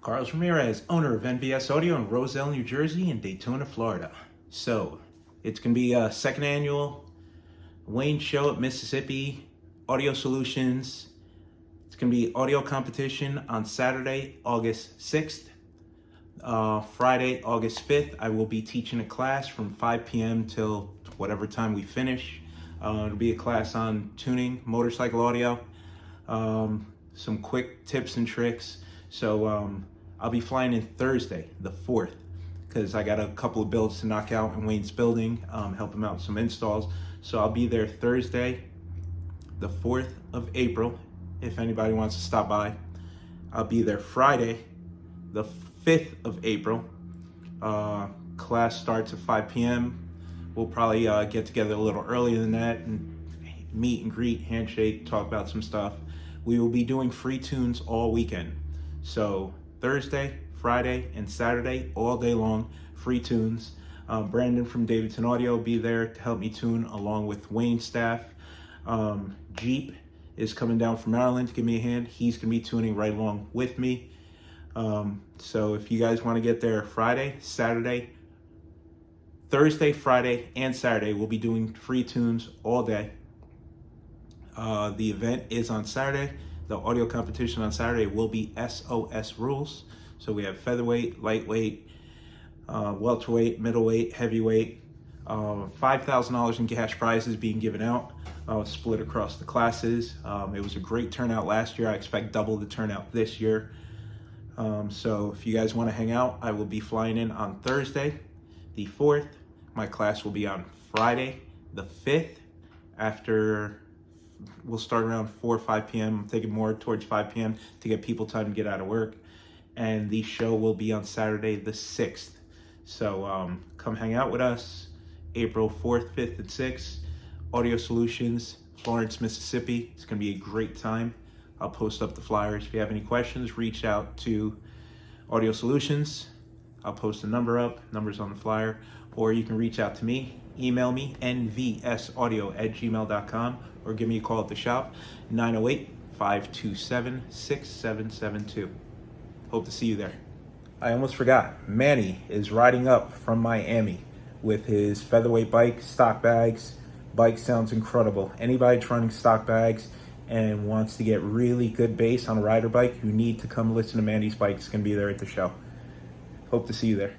Carlos Ramirez, owner of NVS Audio in Roselle, New Jersey and Daytona, Florida. So, it's going to be a second annual Wayne Show at Mississippi, Audio Solutions. It's going to be audio competition on Saturday, August 6th. Friday, August 5th, I will be teaching a class from 5 p.m. till whatever time we finish. It'll be a class on tuning, motorcycle audio, some quick tips and tricks. So I'll be flying in Thursday, the 4th, because I got a couple of builds to knock out in Wayne's building, help him out with some installs. So I'll be there Thursday, the 4th of April, if anybody wants to stop by. I'll be there Friday, the 5th of April. Class starts at 5 p.m. We'll probably get together a little earlier than that and meet and greet, handshake, talk about some stuff. We will be doing free tunes all weekend. So Thursday, Friday, and Saturday, all day long, free tunes. Brandon from Davidson Audio will be there to help me tune along with Wayne staff. Jeep is coming down from Maryland to give me a hand. He's going to be tuning right along with me. So if you guys want to get there Thursday, Friday, and Saturday, we'll be doing free tunes all day. The event is on Saturday. The audio competition on Saturday will be SOS rules. So we have featherweight, lightweight, welterweight, middleweight, heavyweight. $5,000 in cash prizes being given out, split across the classes. It was a great turnout last year. I expect double the turnout this year. So if you guys want to hang out, I will be flying in on Thursday, the 4th. My class will be on Friday, the 5th. We'll start around 4 or 5 p.m. I'm thinking more towards 5 p.m. to get people time to get out of work. And the show will be on Saturday, the 6th. So come hang out with us, April 4th, 5th, and 6th. Audio Solutions, Florence, Mississippi. It's going to be a great time. I'll post up the flyers. If you have any questions, reach out to Audio Solutions. I'll post a number up, numbers on the flyer, or you can reach out to me. Email me, nvsaudio@gmail.com, or give me a call at the shop, 908-527-6772. Hope to see you there. I almost forgot, Manny is riding up from Miami with his featherweight bike, stock bags. Bike sounds incredible. Anybody that's running stock bags and wants to get really good bass on a rider bike, you need to come listen to Manny's bike. It's going to be there at the show. Hope to see you there.